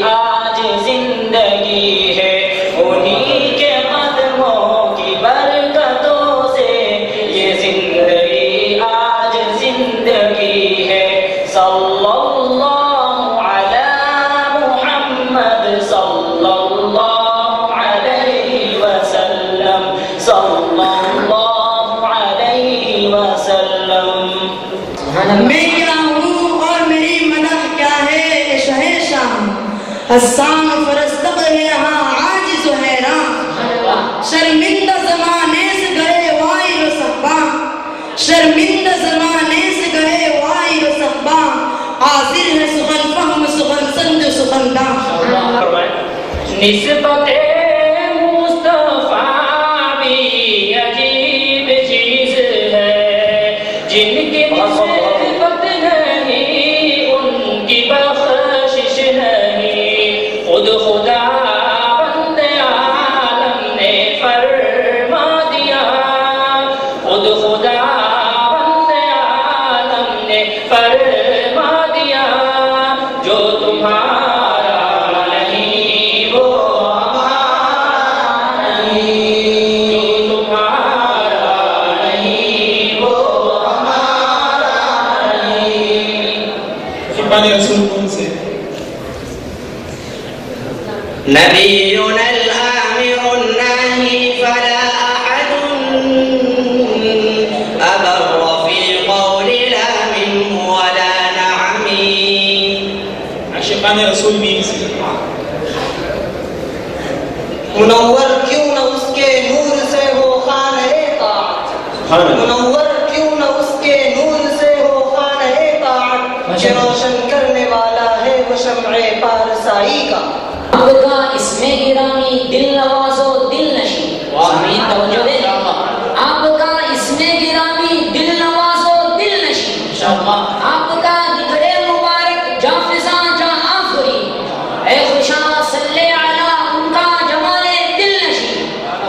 آج زندگی ہے، انہی کے قدموں کی برکتوں سے یہ زندگی آج زندگی ہے۔ صلی اللہ علی محمد صلی اللہ علیہ وسلم صلی اللہ علیہ وسلم۔ میں کیا ہوں اور میری مدح کیا ہے اے شہ شام، حسان فرستق ہے یہاں عاجز و حیران، شرمندہ زمانے سے گئے وائل و صحباں، شرمندہ زمانے سے گئے وائل و صحباں، حاضر ہے سخن فہم سخن سمجھ سخن داں۔ نسبت مصطفیٰ بھی عجیب چیز ہے، جن کی نسبت نہیں ان کی بخشش نہیں، خود خدا بند عالم نے فرما دیا، خود خدا بند عالم نے فرما دیا، جو تمہارا نہیں وہ ہمارا نہیں، جو تمہارا نہیں وہ ہمارا نہیں۔ شبان رسول کون سے؟ نبينا الآمر الناهي فلا أحد أبر في قول لا منه ولا نعم۔ عاشقان رسول مین سے؟ منور کیوں نہ اس کے نور سے ہو خانہ طاعت، منور کیوں نہ اس کے نور سے ہو خانہ طاعت، کہ روشن کرنے والا ہے وہ شمع پارسائی کا۔ آپ کا اسم گرامی دل نواز و دل نشین، سامعین توجہ دیں، آپ کا اسم گرامی دل نواز و دل نشین، آپ کا ذکر مبارک جا فضا جا آفری، اے خوشاں صلی علی ان کا جمال دل نشین،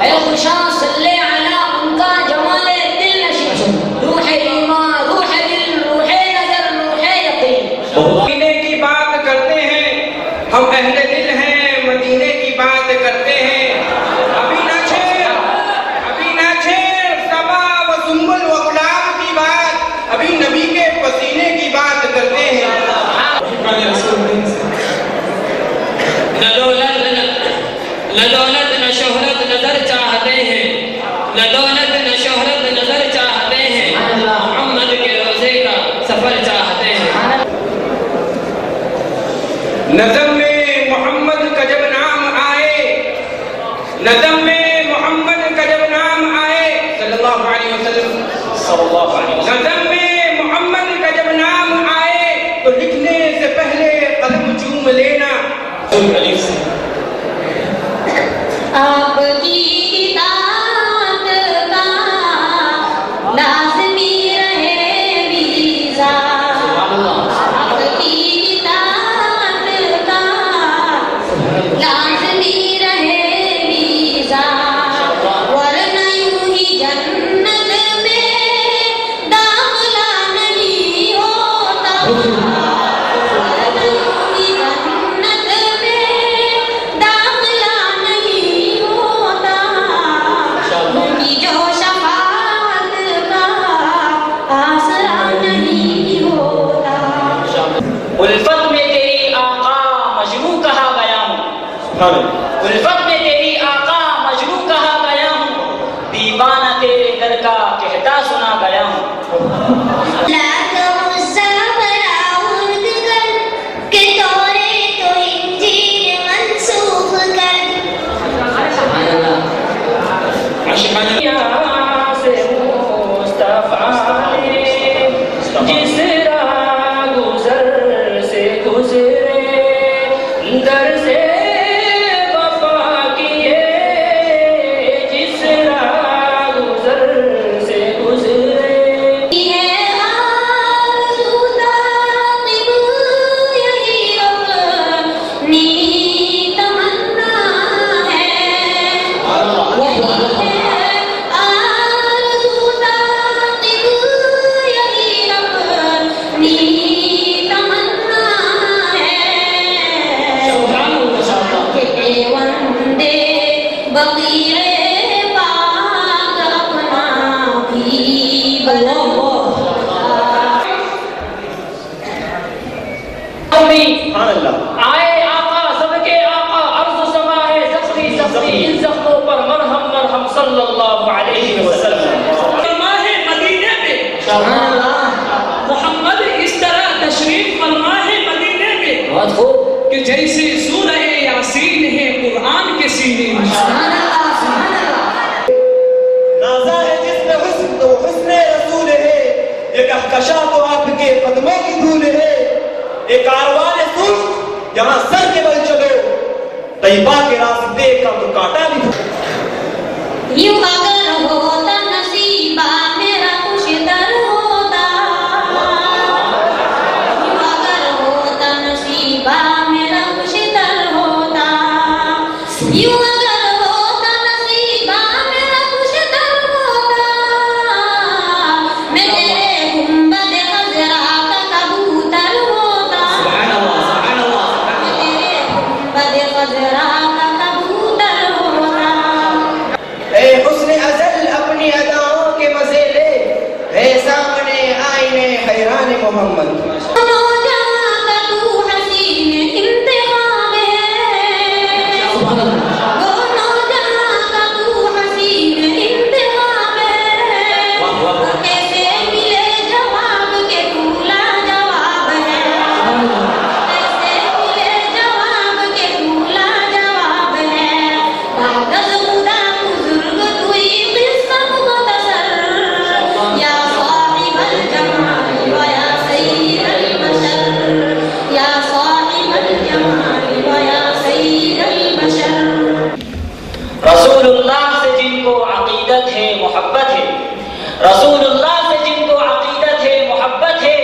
اے خوشاں صلی علی ان کا جمال دل نشین، روح ایمان روح دل روح نظر روح یقین۔ مدینے کی بات کرتے ہیں ہم، اہل دل ہیں مدینے کی بات کرتے ہیں، ابھی نہ چھیڑ صبا و سنبل و گلاب کی بات، ابھی نبی کے پسینے کی بات کرتے ہیں۔ شبان رسول مین سے؟ نہ دولت نہ شہرت نظر چاہتے ہیں، نہ دولت نہ شہرت نظر چاہتے ہیں، محمد کے روزے کا سفر چاہتے ہیں۔ نظم میں محمد کا جب نام آئے، نظم میں محمد کا جب نام آئے صلی اللہ علیہ وسلم، صلی اللہ علیہ وسلم، نظم میں محمد کا جب نام آئے تو لکھنے سے پہلے قلم چوم لینا۔ رسول علیف سے؟ آپ کی اطاعت کا لازمی رہے ویزا، آپ کی اطاعت کا لازمی رہے ویزا، ورنہ یوں ہی جنت میں داخلہ نہیں ہوتا، ورنہ یوں ہی جنت میں داخلہ نہیں ہوتا، ان کی جو شفاعت کا آسرا نہیں ہوتا۔ الفت میں تیری آقا مجنوں کہا گیا ہوں، سبحان اللہ۔ الفت میں تیری آقا مجنوں کہا گیا ہوں، دیوانہ تیرے در کا کہتا سنا گیا ہوں۔ لا تغزى فراود کر کہ تورے تو انجیل منسوخ کر۔ عاشقان یہاں سے مصطفیٰ نے جس راہ گزر سے گزرے، در سے وفا کیے، جس راہ گزر سے گزرے۔ یہ آرزو داغب یہی اپنی تمنا ہے، کہ جیسے سورہ یاسین ہے قرآن کے سینے میں. سبحان اللہ سبحان اللہ. نازا ہے جس میں حسن تو حسن رسول ہے. ایک کہکشاں تو آپ کے قدموں کی دھول ہے. ایک کاروان سوز جہاں سر کے بل چلو طیبہ کے راستے کا تو کاٹا بھی. یوں اگر ہوتا نصیبہ میرا خوش در ہوتا. یوں اگر ہوتا نصیبہ میرا خوش در ہوتا. یوں اگر ہوتا نصیبہ میرا خوش در ہوتا. میں تیرے گنبد خضرا کا کبوتر ہوتا. میں تیرے گنبد خضرا کا کبوتر ہوتا. اے حسن ازل اپنی اداؤں کے مزے لے. اے سامنے آئینے حیران محمد. نوجوان کا تو حسین انتخاب ہے. وہ نوجوان کا تو حسین انتخاب ہے. کیسے ملے جواب کے پھولا جواب ہے. کیسے ملے جواب کے پھولا جواب ہے. بعد از خدا بزرگ توئی قسمت مختصر. یا صاحب الجمال و یا سید البشر. یا صاحب الجمال و یا سید البشر. رسول اللہ سے جن کو عقیدت ہے محبت ہے. رسول اللہ سے جن کو عقیدت ہے محبت ہے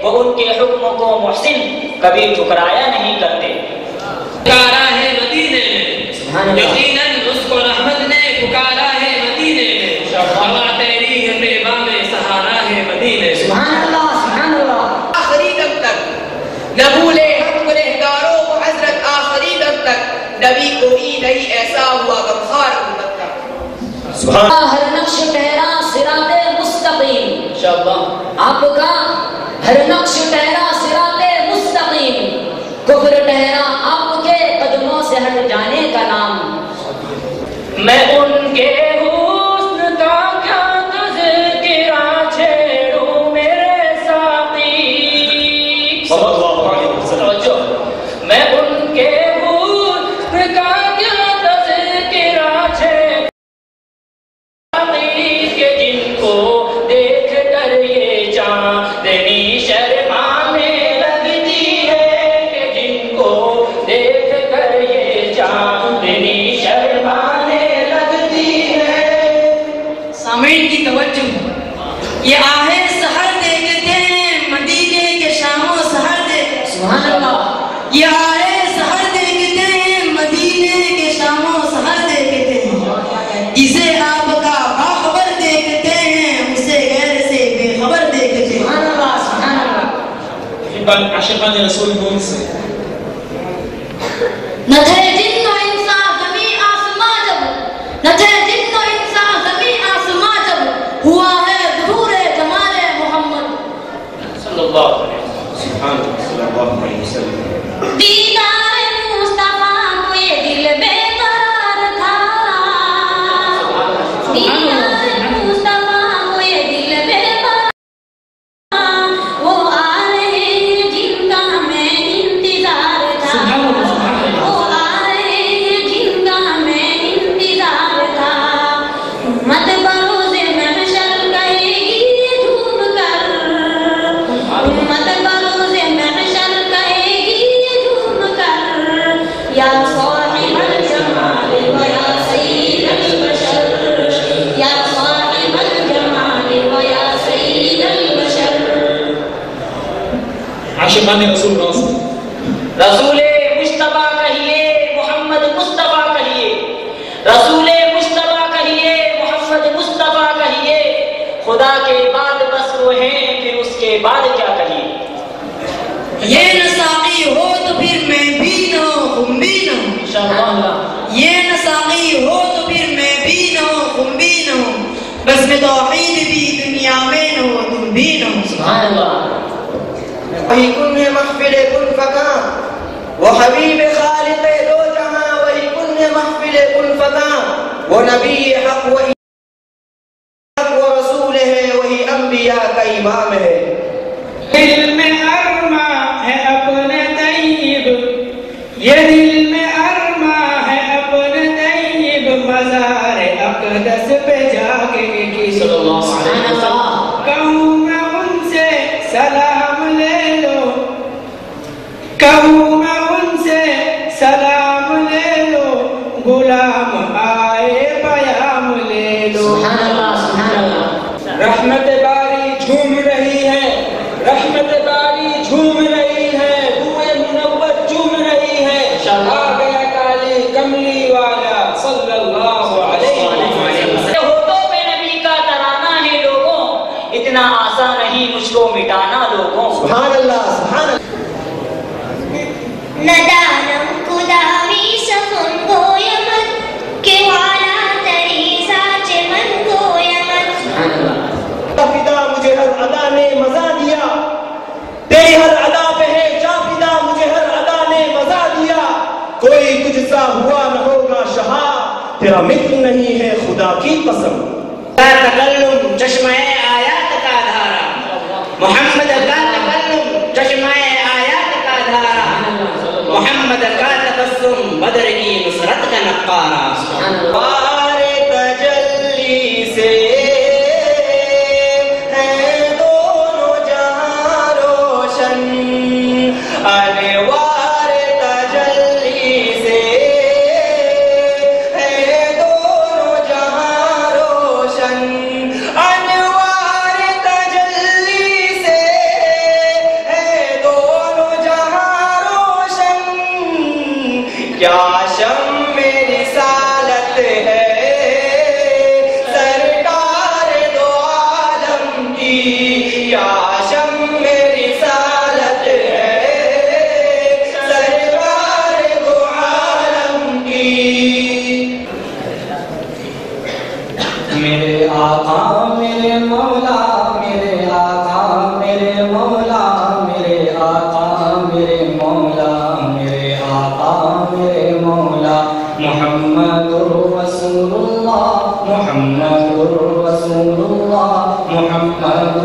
وہ ان کے حکم کو محسن کبھی ٹھکرایا نہیں کرتے. پکارا ہے مدینے میں یقیناً اس کو رحمت نے پکارا ہے مدینے میں. ہوا تیری ہے طیبہ میں سہارا ہے مدینے میں. سبحان اللہ سبحان اللہ. آخری دم تک نہ بھولے ہم گنہگاروں کو حضرت. آخری دم تک نبی کوئی نہیں ایسا ہوا غمخوار امت کا. ہر نقش ٹہرا صراط مستقیم. آپ کا ہر نقش ٹہرا صراط مستقیم. کفر ٹہرا آپ کے قدموں سے ہٹ جانے کا نام. میں ان کے حسن کا کیا تذکرہ چھیڑوں میرے ساقی. توجہ. میں ان کے حسن کا کیا تذکرہ چھیڑوں کہ جن کو دیکھ کر یہ چاندنی شرمانے لگتی ہے. کہ جن کو دیکھ کر یہ چاندنی شرمانے لگتی ہے. سامعین کی توجہ. یہ آہیں سحر دیکھتے ہیں مدینے کے شام و سحر دیکھتے. سبحان اللہ. یہ آہیں سحر دیکھتے ہیں مدینے کے شام و سحر دیکھتے ہیں. جسے آپ کا باخبر دیکھتے ہیں اسے غیر سے بے خبر دیکھتے ہیں. سبحان اللہ سبحان اللہ. عاشقان رسول ہوں سے نہ تھے جن و انسان زمین آسمان جب. نہ تھے جن و انسان زمین آسمان جب. ہوا ہے ظہور جمال محمد. صلی اللہ علیہ وسلم. سبحان اللہ صلی اللہ علیہ وسلم. دیدار مصطفیٰ کو یہ دل بے قرار تھا. دیدار مصطفیٰ کو یہ دل بے قرار تھا. وہ آ رہے ہیں جن کا ہمیں انتظار تھا. وہ آ رہے ہیں جن کا ہمیں انتظار تھا. امت بروز محشر کہے گی جھوم کر. امت بروز محشر کہے گی جھوم کر. یا صاحب الجمال و یا سید البشر. یا صاحب الجمال و یا سید البشر. عاشقان رسول اللہ. رسول مصطفیٰ کہیے محمد مصطفیٰ کہیے. رسول مصطفیٰ کہیے محمد مصطفیٰ کہیے. خدا کے بعد بس وہ ہیں پھر اس کے بعد کیا کہیے. یہ نہ ساقی ہو تو پھر میں بھی نہ ہوں تم بھی نہ ہوں. انشاءاللہ. یہ نہ ساقی ہو تو پھر میں بھی نہ ہوں تم بھی نہ ہوں. بس میں توحید بھی دنیا میں نہ ہو تم بھی نہ ہوں. سبحان اللہ. وہی کن ہے محفل کن فکاں. وہ حبیب خالق دو جہاں. وہی کن ہے محفل کن فکاں. وہ نبی حق وہی حق و رسول ہے. وہی انبیاء کا امام ہے. دل میں ارما ہے اپنے طیب فرما ہے اپنے طیب مزار اقدس پہ جانے کی صلی اللہ علیہ وسلم کہوں میں ان سے سلام لے لو کہوں میں ان سے سلام لے لو غلام آئے پیام لے لو رحمت باری جھوم رہی ہے رحمت باری جھوم رہی ہے بوئے منور جھوم رہی ہے آ گیا کالی کملی والا صلی اللہ علیہ وسلم ہوتوں پہ نبی کا ترانہ ہے لوگوں اتنا آسان نہیں مجھ کو مٹانا لوگوں سبحان اللہ سبحان اللہ ندانم کداوی سخن گویمت کہ والا تریزا چمن گویمت فدا مجھے ہر ادا نے مزہ دیا تیری ہر ادا پہ ہے جا فدا مجھے ہر ادا نے مزہ دیا کوئی تجھ سا ہوا نہ ہوگا شہا تیرا مثل نہیں ہے خدا کی قسم کا تکلم چشمہ آیات کا دھارا محمد کا تکلم چشمہ آیات کا دھارا محمد کا تبسم بدر کی نصرت کا نقارہ بار تجلی سے ہے دونوں جہاں روشن انوار تجلی سے ہے دونوں جہاں روشن انوار تجلی سے ہے دونوں جہاں روشن کیا شم رسالت ہے سرکار دو عالم کی کیا شم رسالت ہے سرکار دو عالم کی میرے آقا میرے مولا میرے آقا میرے مولا میرے آقا میرے مولا میرے آقا میرے مولا محمد رسول اللہ محمد رسول اللہ محمد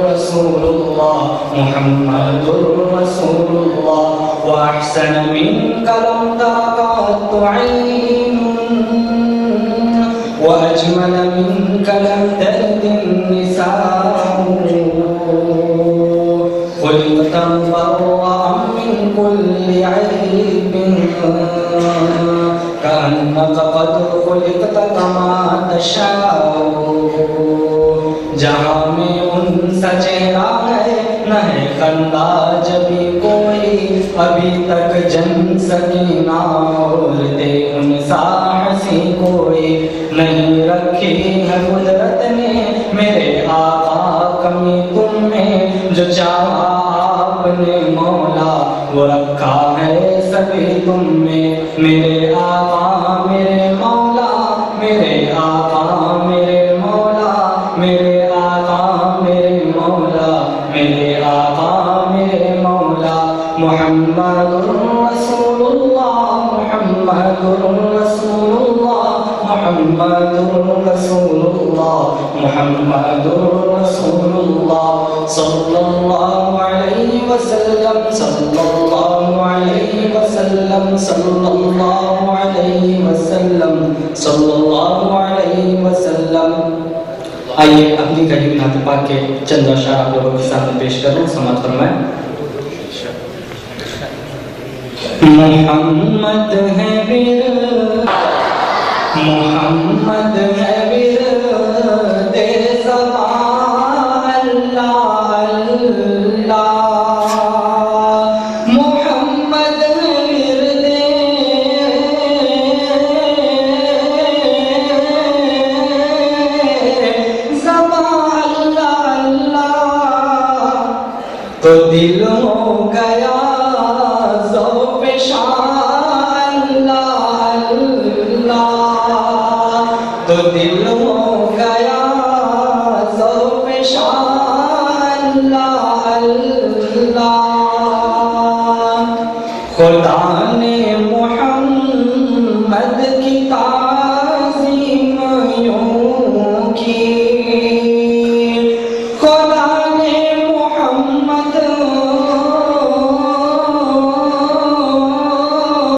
رسول اللہ محمد رسول اللہ واحسن منك لم ترقت عين واجمل منك لم تلد النساء خلقت مبرأ من كل عيب كأنك قد خلقت كما تشاء جہاں میں ان سا چہرہ ہے نہ ہے خندہ جبھی کوئی ابھی تک جن سکینہ عورتیں ان سا ہنسی کوئی نہیں رکھی ہے قدرت نے میرے آقا کمی تم میں جو چاہا آپ نے مولا وہ رکھا ہے سبھی تم میں میرے آقا میرے مولا میرے آقا میرے مولا میرے آقا میرے مولا میرے آقا میرے مولا محمد رسول اللہ محمد رسول اللہ محمد رسول اللہ محمد رسول اللہ صلی اللہ علیہ وسلم صلی اللہ علیہ وسلم صلی اللہ علیہ وسلم صلی اللہ علیہ وسلم آئیے اپنی قریب نعت پاک کے چند اشعار آپ لوگوں کے سامنے پیش کروں سماعت فرمائیں محمد ہے ورد محمد ہے ورد زبان اللہ اللہ محمد ہے ورد زبان اللہ اللہ تو دل ہو گیا ذوق شان اللہ اللہ تو دل ہو